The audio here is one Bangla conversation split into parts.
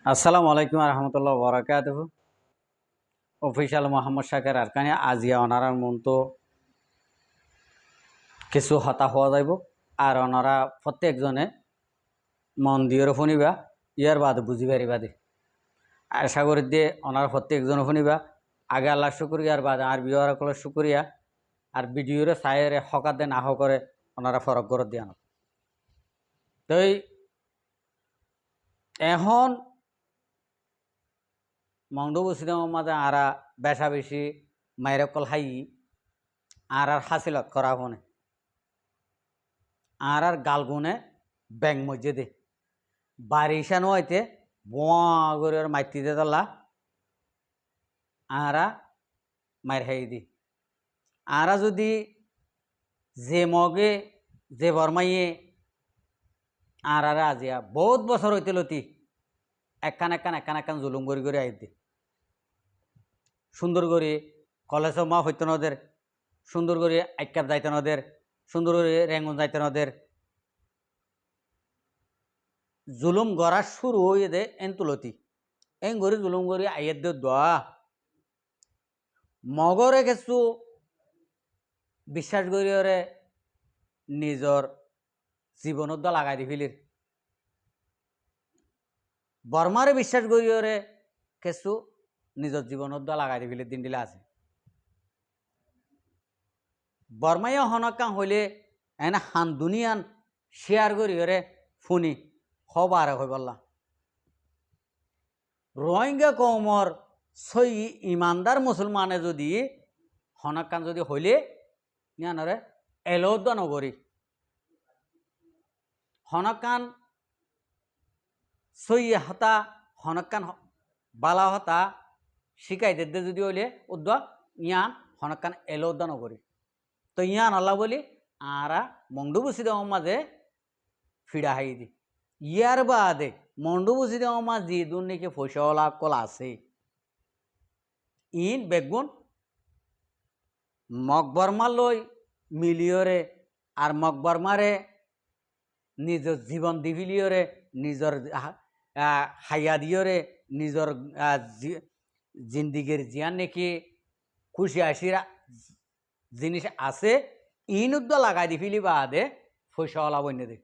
আসসালামু আলাইকুম রহমতুল্লাহ বরাকাতুহ। অফিসিয়াল মোহাম্মদ শাকের আরকানি আজিয়া অনারার মতো কিছু হতা হওয়া যাইব আর ওনারা প্রত্যেকজনে মন দিয়ে শুনিবা ইয়ার বাদ বুঝি পারিবা দে আশা করি দিয়ে ওনারা প্রত্যেকজনে শুনিবা আগে আল্লাহ শুক্রিয়ার বাদ আর বিহার কলে শুক্রিয়া আর ভিডিওরে চাইরে হকাত দে না করে ওনারা ফরক করে দিয়া না তো এখন মংডু বসিদের মাঝে আরা বেশা বেশি মায়ের কল হাই আর হাসিল করা হনে আর গালগুনে ব্যাং মধ্যে দে বারিশানো হইতে বোয়া করে মাইতি দে তলা আরা মায়ের হাই দি আরা যদি যে মগে যে বরমাইয়ে আর আজিয়া বহুত বছর হইতে লতি একান জুলুম করে আই দি সুন্দর করে কলেজ মা হইতে নদের সুন্দর করে আইকাপ যাইতে নদের সুন্দর করে রেঙ্গুন যাইতে নদের জুলুম গড়া শুরু হয়ে দে এন তুলতি এন গড়ি জুলুম গড়ি আইয়ের দে দোয়া মগরে কিছু বিশ্বাস করিওরে নিজর জীবনত লাগাই দি ফিলির বর্মারে বিশ্বাস করিওরে কিছু নিজর জীবনত লাগাই দি ফিলির দিন দিলে আছে বর্মাইয়া হনকাং হইলে এনে হান দুনিয়ান শেয়ার করিওরে ফুনি হবার হই বললা রোহিঙ্গা কৌমর সই ইমানদার মুসলমানে যদি হনকান যদি হইলে ইয়ানরে এলোদ নগরী হনকান সই হতা হনকান বালা হতা শিকাই দে যদি হইলে উদ্দ ইয়ান হনকান এলোদ নগরী তো ইয়ান আল্লাহ বলি আরা মংডুবুসি দেওয়ার মাঝে ফিরা হাই দি ইয়ার বাদে মন্ডুবুসি দেওয়ার মাঝ যে দুর্নীকে ফসলা কল আছে ইন বেগুন মকবরমা লই মিলিয়রে আর মকবরমারে নিজের জীবন দিবিলিয়রে নিজের হাইয়া দিয়রে নিজের জিন্দিগির জিয়ান নাকি খুশি আসির জিনিস আছে ইন উদ্দ লাগাই দি ফিলি বাদে ফসলা বন্য দে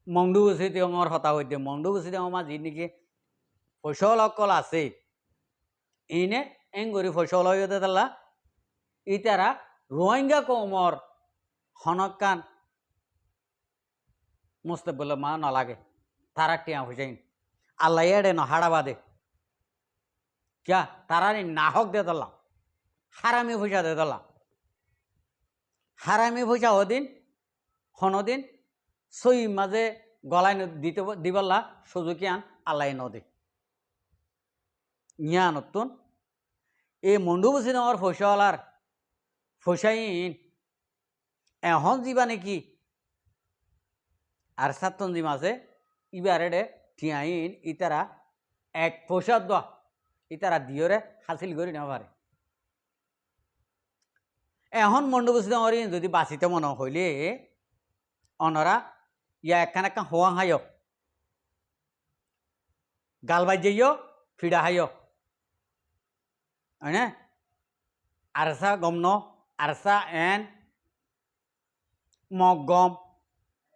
মংডুবুসি দেওয়ার হতা হইতে মংডুবুসি দেওয়ার মাঝ নাকি ফসল অকল আছে ইনে এঙ্গরি ফসল হইতে তাল্লা ইতারা রোহিঙ্গা কৌমর হনকান মুস্তে বলে মা নালাগে তারা টিয়া হুসাইন আল্লাহ এড়ে ন হাড়াবাদে ক্যা তারা নাহক দে দিলাম হারামি পয়সা দে দিলাম হারামি পয়সা হদিন হনদিন সই মাঝে গলায় দিতে দিবল্লা সুযোগী আন আল্লাহ নদী ইয়া নতুন এই মন্ডুবসি নামের ফসলার ফসাইন এখন যাবা নাকি আর সাতন জিম আছে ইবারে ঠিয়াইন ইতারা এক পোশাক দোয়া ইতারা দিয়রে হাসিল করি না পারে এখন মন্ডবসি নামের যদি বাঁচিতে মনে হইলে অনরা ইয়া একখান একখান হওয়া হাইয় গাল বাজিও ফিডা হাইয় হয় না আরসা গম ন আরসা এন মগ গম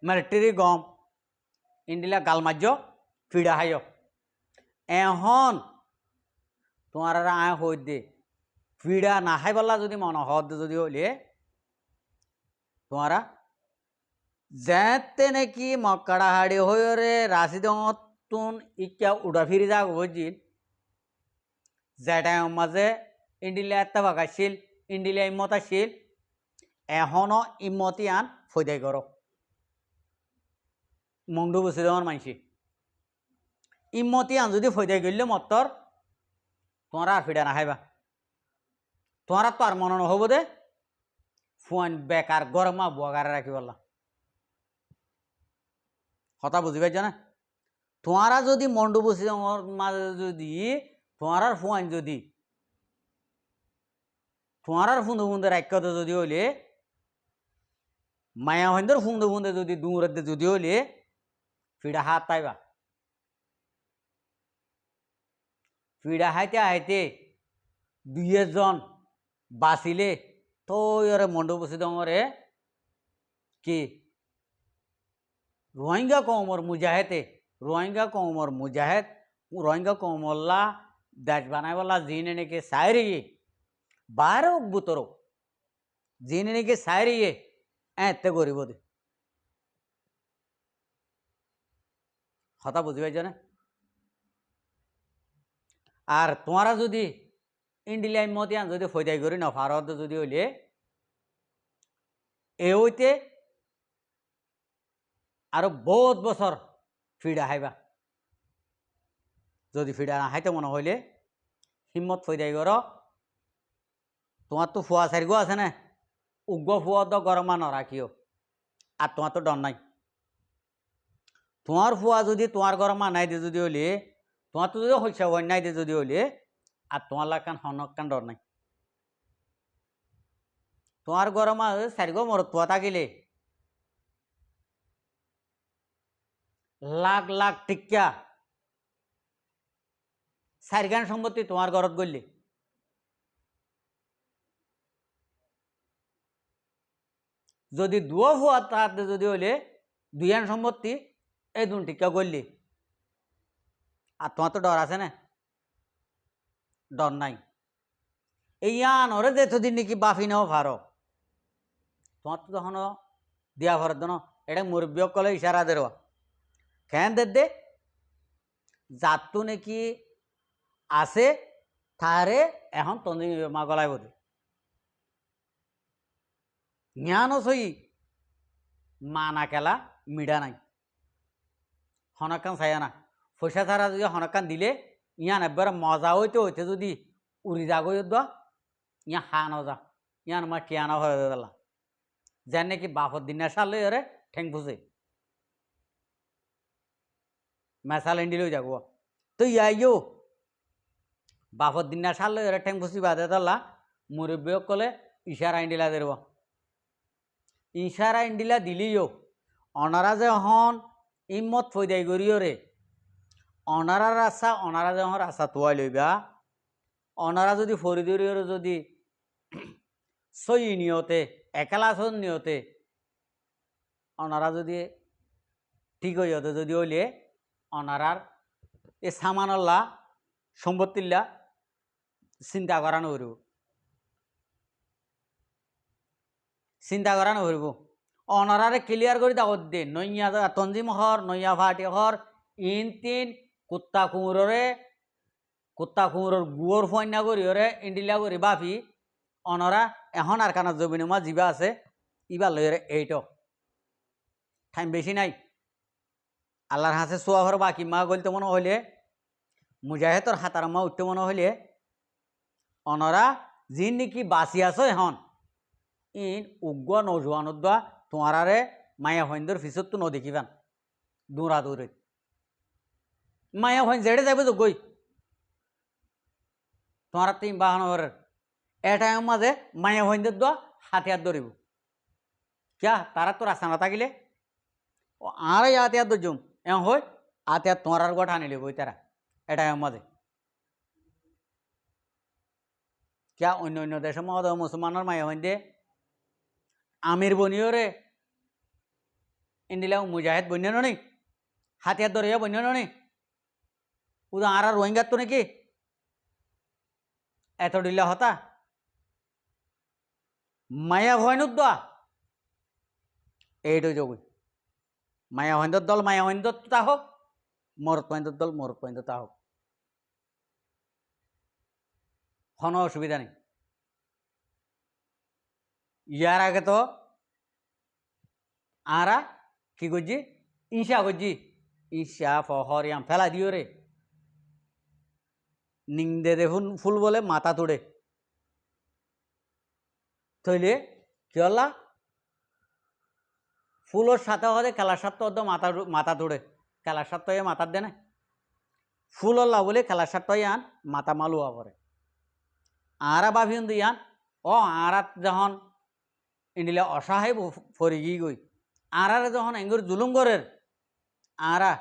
মিলিটারি গম ইন্ডিলা গাল মাজ ফিডা হাইয় এখন তোমার আয় হই দে ফিডা না হাই বললা যদি মনে হদ যদি হইলে তোমারা যেতে নাকি মক্কাড়াহাড়ি হয়ে রাশিদতুন ইকা উড়া ফিরি যা বুঝিল যেটাই মাঝে ইন্ডিলা একটা বাগাইছিল ইন্ডিলা ইমত আসছিল এখনো ইমতি আন ফৈদাই কর মংডু বসে দেওয়ার মানসি ইমতি আন যদি ফৈদাই গেলে মত্তর তোমার আর ফিডা না খাইবা তোমার তো আর মনে নহব দে ফুয়ান বেকার গরমা বুয়াগারে রাখি বললা কথা বুঝি পাইছ না তোমারা যদি মন্ডু বসি মাঝে যদি তোমার ফুয়ান যদি তোমার ফুন্দে ফুন্দে রাখ্যতে যদি হইলে মায়া হইন্দর ফুন্দে ফুন্দে যদি দূরে যদি হইলে ফিডা হাত পাইবা ফিডা হাইতে হাইতে 2 জন বাঁচিলে তো ওরে মন্ড বসে দরে কি রোহিঙ্গা কৌমর মুজাহেতে রোহিঙ্গা কৌমল্লা দেশ বানাইবলা জিনে নাকি সাইরিয়ে বারে বুতর জিনে নাকি সাইরিয়ে এতে গরিব দে কথা বুঝি পাইছ না। আর তোমারা যদি ইন্ডিয়ায় মতিয়ান যদি ফৈদাই করি না ভারত যদি হইলে এ হইতে আরো বহুত বছর ফিডা হাইবা যদি ফিডা না হাইতে মনে হইলে হিম্মত ফৈদাই কর। তোমার তো ফুয়া সারিগো আছে না উগ্র ফুয়া তো গরমা নরাখিও আর তোমার তো ডর নাই। তোমার ফুয়া যদি তোমার গরমা নাই দিয়ে যদি হইলে তোমার তো যদি হইসা নাই দিয়ে যদি হইলে আর তোমার লাগান হনকান ডর নাই। তোমার গরমা সারিগো মরত ফুয়া থাকিলে লাখ লাখ টিকা সারিগান সম্পত্তি তোমার ঘরত গড়লে যদি দুয়ো ফুয়া তাহাতে যদি হইলে 2 সম্পত্তি এই 2 টিকা গড়লে আর তোমার তো ডর আছে না ডর নাই। এই আনরে যে এতদিন নাকি বাফি নাও ভারো তোমার তো তখন দিয়া ভারত ন এটা মুরব্বী কলে ইশারা দেওয়া কেন দে জাতটো নাকি আছে তারে এখন তন্দি মা গলায় বোধে জ্ঞানও সই মানা খেলা মিডা নাই হনকান চাইয়া না পয়সা ছাড়া যদি হনকান দিলে ইয়ান একবার মজা হইতে হইতে যদি উড়ি যাগো ইয়া হা নজা ইয়ান মা টিয়ানা হয়ে দিলা যেন নাকি বাপর দিন সারলে ওরে ঠেং ফুসে মেসাল এন্ডিলেও যাবো তো ইয়াইও বাপর দিন সারলে ওরে ঠেং ফুসি বাদে দিলা মুরব্বী কলে ইশারা ইন্ডিলা দেব ইশারা ইন্ডিলা দিলিও অনারা যে হন ইম্মত ফৈদাই করিও রে অনারা রাস্তা অনারা যখন রাস্তা তোয়াই লইবা অনারা যদি ফরিদুরিওর যদি সই নিয়তে একালাসন নিয়তে অনারা যদি ঠিক হইতে যদি হইলে অনারার এ সামানল্লা সম্পত্তিল্লা চিন্তা করানো হইব অনারারে ক্লিয়ার করে দাও দে নইয়া তঞ্জিম হর নইয়া ভাটি হর ইন তিন কুত্তা কুমুরর গুয়র ফয়না করি ওরে ইন্ডিলা করি বাফি অনরা এখন আর কানা জমিনুমা জিবা আছে ইবা লইরে এইটো টাইম বেশি নাই আল্লাহর হাতে সোয়া ঘর বাকি মা গলতে মনে হইলে মুজাহেদর হাতার মা উঠতে মনে হইলে অনরা যি নাকি বাঁচি আছো এখন ইন উগ্র নজওয়ানত দা তোমারে মায়া হইন্দর ফিসত তো নদেখিবান দৌড়া দৌড়ে মায়া হইন জেড়ে যাবে তো গই তোমার তিন বাহানোর এটা মাঝে মায়া হইন্দর দা হাতিয়ার ধরিব ক্যা তারা তো রাস্তা না থাকিলে ও আর হাতিয়ার ধরজুম এম হই হাতিয়ার তোমার গোটা আনিলে বই তারা এটা মাঝে ক্যা অন্য অন্য দেশের মধ্যে মুসলমানের মায়া হইন্দে আমির বনিও রে ইন্ডিলা মুজাহিদ বন্য নি হাতিয়ার ধরিয়া বন্য নি উদা আর রোহিঙ্গার তো নাকি এত ডিলা হতা মায়া ভয়নুর দা এইটাই যোগ মায়া ভয়ন্দর দল মায়া ভয়ন্দর তা হোক মরত পয়েন্দ্র দল মরত পয়েন্দ্র তা হোক কোনো অসুবিধা নেই। ইয়ার আগে তো আরা কি করছি ঈশা করছি ঈশা ফহরিয়াম ফেলা দিও রে নিংদে দেখুন ফুল বলে মাথা তোড়ে তৈলে কি হল্লা ফুলোর সাথে হলে খেলার সাথে অর্ধ মাথা তোড়ে খেলার সাথে মাথার দেনে ফুল হল্লা বলে খেলার সাথে আন মাথা মালুয়া করে আরা ভাবিন দিয়ান ও আরাত যখন ইন্ডিলা অসহায় ফরি গিয়ে গই আরারে যখন এঙ্গুর জুলুম করের আরা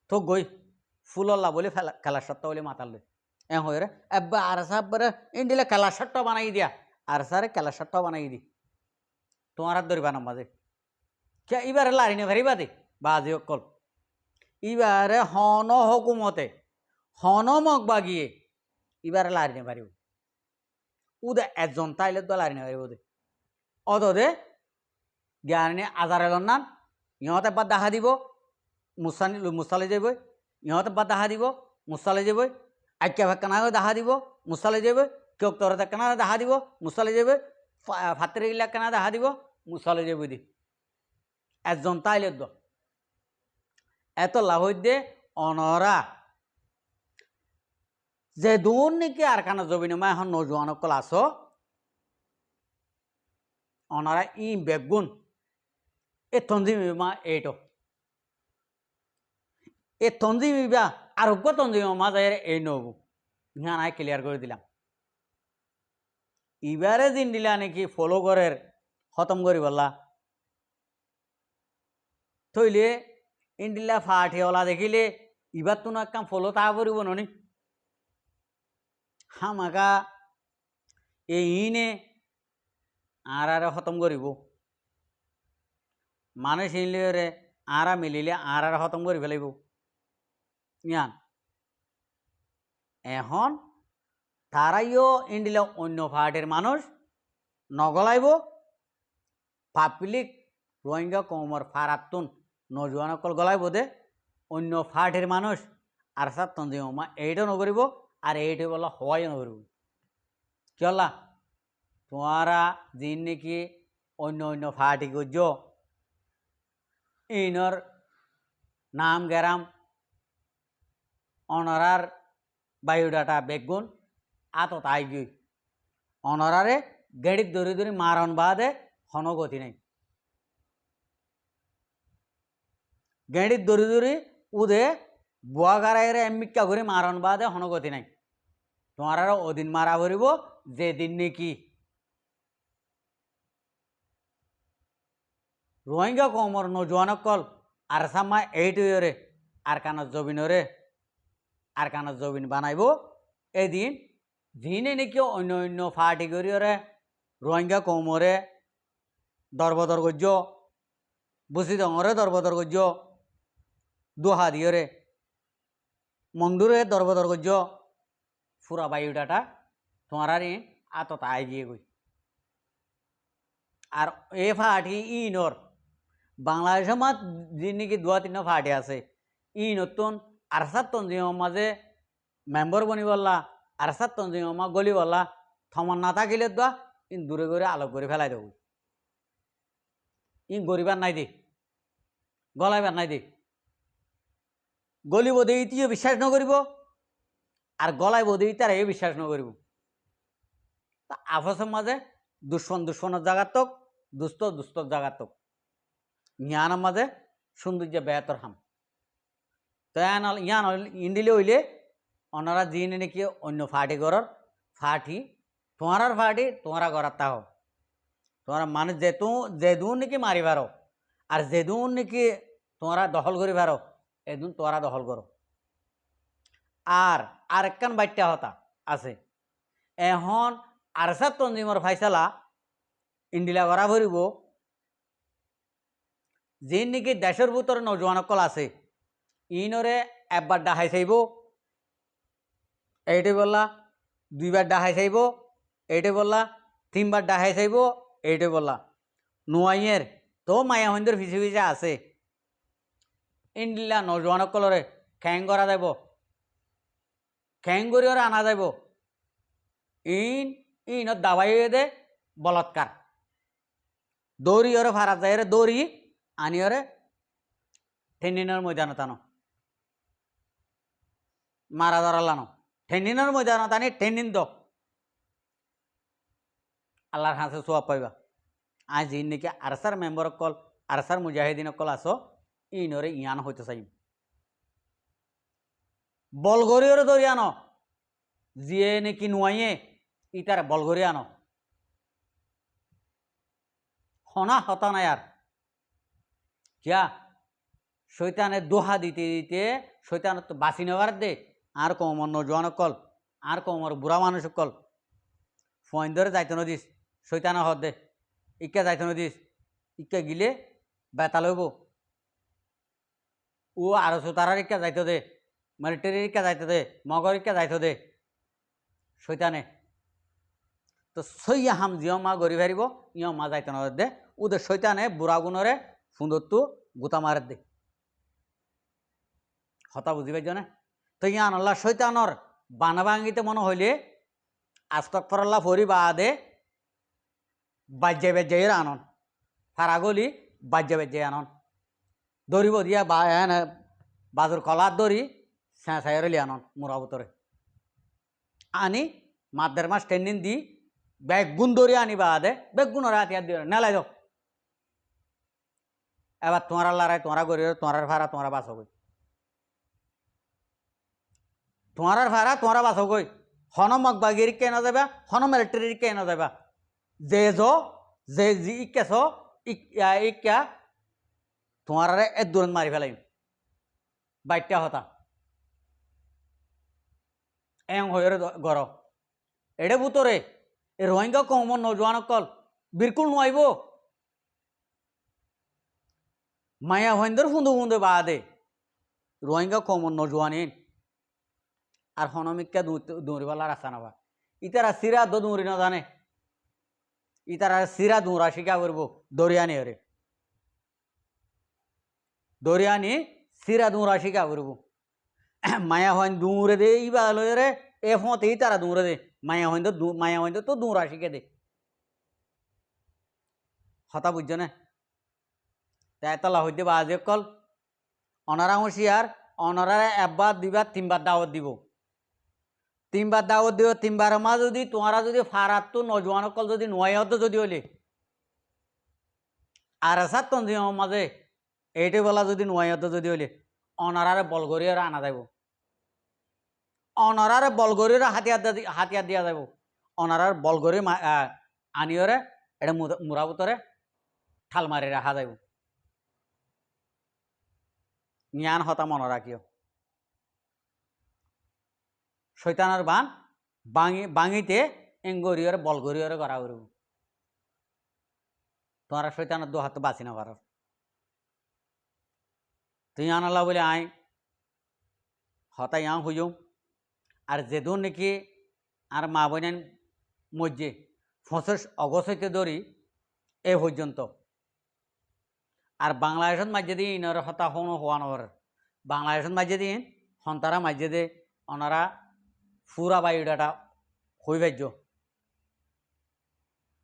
তো গই ফুলল্লা বলে খেলার সত্তা বলে মাতাল হয়ে রে এব্বা আর সাব্বারে ইন্ডিলে খেলার সত্তা বানাই দিয়া আর সারে খেলার সত্তা বানাই দি তোমার হাত ধরিবা নাম বাজে কে এবারে লারি নে ভারিবা দে বাজে অকল এবারে হন হকুমতে হন মগ বাগিয়ে এবারে লারি নে পারিব উদে একজন তাইলে তো লারি নে পারিব দে অত দে জ্ঞানী আজার এলন নান ইহঁতে এবার দেখা দিব মুসালে যাব ইহঁতে এবার দেখা দিব মুসালে যাব আজ্ঞা ভেকানা দেখা দিব মুসালে যাব কেউ তোর কেনা দেখা দিব মুসালে যাব ফাতের গিলা কেনা দেখা দিব মুসালে যাব দি একজন তাইলে দ এত লাভ দে অনরা যে দূর নাকি আর কানা জবিন মা এখন নজওয়ান কল আস অনারা ই বেগুন এ তঞ্জিমা এইটো এ তঞ্জিমিবা আরোগ্য তঞ্জিমা যায় এই নব ইহা নাই ক্লিয়ার করে দিলাম এবারে দিন দিলা নাকি ফলো করের খতম করি বললা থইলে ইন্ডিলা ফাটিওলা দেখিলে এবার তো না কাম ফলো তা করিব ননি হামাকা এই ইনে আর খতম করিব মানুষ ইনলে আরা মিলিলে আর খতম করে ফেলাইব ইয়ান এখন তারাইও ইন্ডিলা অন্য পার্টির মানুষ নগলাইব পাবলিক রোহিঙ্গা কমর ফারাতুন নজওয়ান অকল গলাইব দে অন্য পার্টির মানুষ আর সাত তঞ্জিমা এইটা নকরিব আর এইটা বলা হওয়াই নকরিব কি হল্লা তোমারা দিন নাকি অন্য অন্য পার্টি করছ ইনর নাম গেরাম অনরার বায়োডাটা বেগুন আত তাই গই অনরারে গেড়িত ধরে ধরে মারণ বাদে হনগতি নাই গেড়িত ধরে ধরে উদে বুয়া গাড়াইরে এমিকা করে মারণ বাদে হনগতি নাই তোমার ওদিন মারা ভরিব যেদিন নাকি রোহিঙ্গা কমর নজওয়ানকল আর সামা এইটরে আর কানত জবিনরে আর কানত জবিন বানাইব এদিন যিনি নাকি অন্য অন্য পার্টি করিওরে রোহিঙ্গা কমরে দরবদর গজ্য বুঝি ডঙরে দরবদর গজ্য দোহা দিয়রে মন্দুরে দরবদর গজ্য ফুরা বায়ুডাটা তোমার আততা আই গিয়ে গই আর এ পার্টি ইনর বাংলাদেশের মাত যে নাকি দুয়া তিনটা পার্টি আছে ই নতুন আরসাদ তঞ্জিমের মাঝে মেম্বার বনি বললা আরসাদ তঞ্জিমের মা গলি বললা থমন না থাকিলে দোয়া ইন দূরে করে আলোক করে ফেলাই দেব ইন গরিবার নাই দে গলাইবার নাই দে গলিব দে ইতিও বিশ্বাস নকরিব আর গলাইব দে তারা এই বিশ্বাস নকরিব তা আপসের মাঝে দুশ্মনের জাগাতক দুস্তর জাগাতক ইয়ানের মাঝে সৌন্দর্য বেতর হাম তো ইয়ান ইন্ডিলে হইলে ওনারা যিনি নাকি অন্য পার্টি করার পার্টি তোমার পার্টি তোমরা করার তাহ তোমার মানুষ যেদুন নাকি মারি পারো আর যেদুন নাকি তোমরা দখল করি পারো এদুন তোমরা দখল করো আর একখান বাইটটা হতা আছে এখন আরসাদ তঞ্জিমর ফাইসালা ইন্ডিলা করা ভরিব যে নাকি দেশের ভিতরে নজওয়ানকল আছে ইনরে একবার ডাহাই চাইব এইটা বললা দুইবার ডাহাই চাইব এইটা বললা তিনবার ডাহাই চাইব এইটা বললা নোয়াইয়ের তো মায়া মন্দির পিছে পিছে আছে ইন্ডিলা নজওয়ানকলরে খ্যাং করা যাব খ্যাং করিওরে আনা যাব ইনত দাবাই দে বলৎকার দৌড়ি ওরে ফারাত যায় রে দৌড়ি আনি ওরে ঠেন্ডিনের ময়দানত আনো মারা ধরালানো ঠেন্ডিনের ময়দানত আনি ঠেন্ডিন দ আল্লাহর হাসে সোয়াব পাইবা আজ ইন নাকি আরসার মেম্বার কল আরসার মুজাহিদিন কল আসো ইনরে ইয়ান হইতে চাইম বলগরি ওরে ধরি আনো জিয়ে নাকি নুয়াইয়ে ইতার বলগরি আনো হনা হতা নাই আর क्या শৈতানের দোহা দিতে দিতে শৈতানের তো বাঁচি নেওয়ার দে আর কমর নজওয়ান কল আর কমর বুড়া মানুষ কল ফোন ধরে যাইতে নদিস শৈতান হদ দে ইকা যাইতে নদিস ইকা গিলে বেতা লইব ও আরো সুতারার ইকা যাইতে দে মিলিটারির ইকা যাইতে দে মগর ইকা যাইতে দে শৈতানে তো সইয়া হাম জিও মা গড়ি ফারিব ইয় মা যাইতে ন দে ওদের শৈতানে বুড়া গুণরে সুন্দরতু গুতা মারে দে হতা বুঝি পাইছ না তো ইয়ান আল্লাহ শৈতানর বানা ভাঙিতে মনে হইলে আস্তকফরল্লাহ ফরি বাদে বাজ্যে বেজ্যাই আনন ফারাগলি বাজ্যে বেজ্যাই আনন দৌড়িব দিয়া বা বাজুর কলার দড়ি স্যাঁসাইরে লি আনন মুরা ভিতরে আনি মাদের মাস টেন্ডিন দি বেগুন দড়ি আনি বাদে বেগুনের হাতিয়ার দিয়ে নেলাই দাও এবার তোমার লড়াই তোমরা গড়ি তোমার ভাড়া তোমরা বাঁচো গই তোমার ভাড়া তোমরা বাঁচো গই হন মগবাগির কে না যাবা হন মিলিটারির কে না যাবা যে যে জি ইকেছ ইকা তোমার এ দূরত মারি ফেলাই বাইটটা হতা এং হয়ে গর এডে বুতরে এ রোহিঙ্গা কমন নজওয়ান কল বিলকুল নইব মায়া হইন্দর ফুন্দু ফুন্দু বাদে রোহিঙ্গা কমন নজওয়ানিন আর হনমিকা দৌড়িবালা রাস্তা নাবা ইতারা সিরা দৌড়ি না জানে ইতারা সিরা দৌড়া শিকা করব দরিয়ানি হরে দরিয়ানি সিরা দৌড়া শিকা করব মায়া হইন দৌড়ে দে ইবা লয়ে এ ফতে ইতারা দৌড়ে দে মায়া হইন তো দৌড়া শিখে দে হতা বুঝছো না তাই তলা হইতে বাজে কল অনারা হুঁশিয়ার অনারা একবার দুইবার তিনবার দাওয়াত দিব তিনবার দাওয়াত দিও তিনবার মা যদি তোমারা যদি ফারাত তো নজওয়ান কল যদি নয়ত যদি হলে আর সাত তঞ্জিম মাঝে এইটে বেলা যদি নয়ত যদি হলে অনারারে বলগরিয়ার আনা যাব অনারারে বলগরিয়ার হাতিয়ার দিয়া যাব অনারার বলগরি আনিয়রে এটা মুরাবতরে ঠাল মারি রাখা যাব জ্ঞান হতা মনে রাখিও শৈতানের বান বাঙিতে এঙ্গরিয়রে বলগরিয়রে করা করব তোমারা শৈতানের দু হাত বাঁচি না পারো তুই আনাল্লা বলে আই হতাই আং হইও আর যেদুন নাকি আর মা বোন মজ্জে 25 অগস্টে ধরি এ পর্যন্ত আর বাংলাদেশত মাঝে দিন ইনর হতা হনো হওয়া নর বাংলাদেশত মাঝে দিন সন্তারা মাঝে দে ওনারা পুরা বায়ুডাটা হই ভাজ্য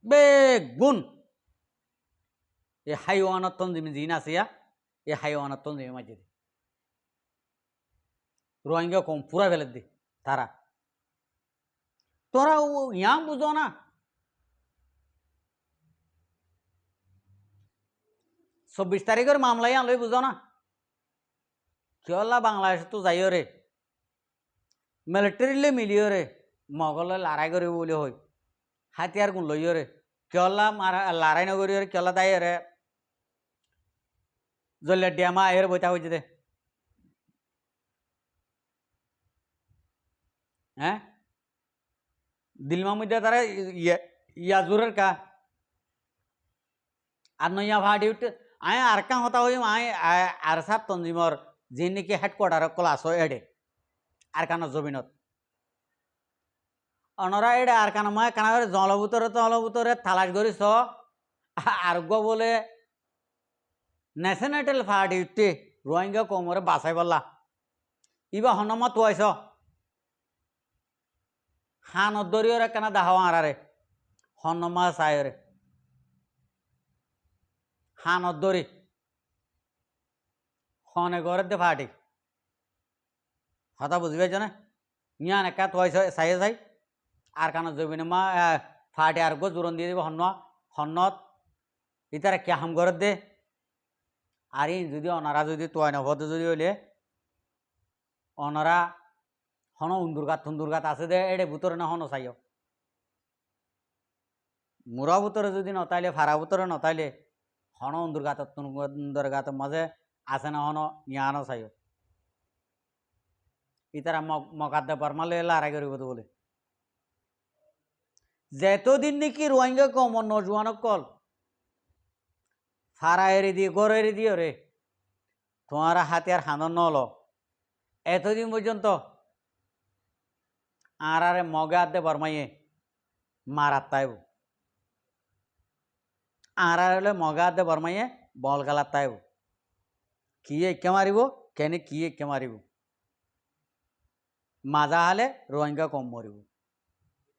বেগুন এ হাইওয়ানত তঞ্জিম জিন আসিয়া এ হাইওয়ানত তঞ্জিম মাঝে দে রোহিঙ্গা কম পুরা ফেলে দে তারা তোরা ইয়াং বুঝো না 24 তারিখের মামলাই আনলই বুঝো না কেলা বাংলাদেশ তো যাইও রে মিলিটারিলে মিলিও রে মগলে লড়াই করিব বলে হই হাতিয়ার গুণ লইও রে কেলা লড়াই নকরিও রে কেলা দায় রে জলে ডেমা এর বইতা হয়েছে দে হ্যাঁ দিলমা মধ্যে তারা ইয়াজুরের কা আর নইয়া ভাড়ি উঠে আয় আর কা হতা হই আয় আর সাত তঞ্জিমর যে নাকি হেডকোয়ার্টার ক্লাস হয় এডে আর কান জমিনত অনরা এডে আর কান মায় কানা জলভূতরে তালাশ করিস আরোগ্য বলে ন্যাশনাল পার্টি উঠতে রোহিঙ্গা কমরে বাঁচাই বললা ইবা হনমত তোয়াইছ হানত দরিয়রে কেনা দাহাও আরারে হনমা চায়রে হানত দরি হনে ঘরে দে ফাটি হতা বুঝি পাইছ না ইয়ান একা তোয়াইছ চাই চাই আর কানত জমিনে মা ফাটি আর গো জোরন দিয়ে দিব হন্নত ইতারা কে হাম ঘর দে আর যদি অনারা যদি তোয়াই নভদ যদি হইলে অনারা হন উন্দুরগাত আছে দে এডে ভুতরে না হন চাইও মুরা ভুতরে যদি নতাইলে ফারা ভুতরে নতাইলে হন উন্দুরগাত মাঝে আছে না হন ইয়ানো চাইও ইতারা মকাদ্দে বর্মালে লড়াই করিব তো বলে যেতদিন নাকি রোহিঙ্গা কম নজওয়ান কল ফারা এরি দিয়ে গড় এরি দিও রে তোমার হাতিয়ার হানন নল এতদিন পর্যন্ত আর আরে মগা আদে বর্মাইয়ে মারাত তাইব আর হলে মগা আদে বর্মাইয়ে বল গালাত তাইব কি একে মারিব কেনে কি একে মারিব মাজা হলে রোহিঙ্গা কম মরিব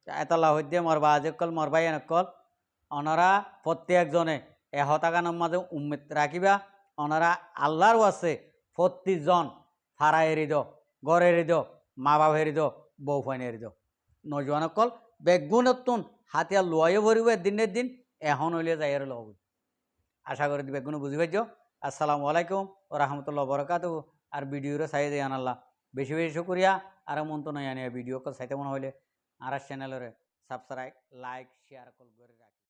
এতলা হইতে মরবা আজ কল মরবাই কল অনারা প্রত্যেকজনে এহতাগানের মাঝে উম্মেদ রাখিবা অনারা আল্লাহর আছে প্রতিজন ফাড়া এরি দ গড় এরি দ মা বাপ এরি দ বউ ফাইন এরি দ নজওয়ান কল বেগুনতুন হাতিয়া লোয়াইও ভরিব দিনের দিন এখন হইলে যাই আর লব আশা করি বেগুন বুঝি পাইছ আসসালামু আলাইকুম ও রহমতুল্লাহ বরকাত আর ভিডিওরে চাই দিয়ে আনাল্লাহ বেশি বেশি করিয়া আর মন তো নয় আনিয়া ভিডিও কল চাইতে মনে হইলে আর চ্যানেলরে সাবস্ক্রাইব লাইক শেয়ার কল করে রাখি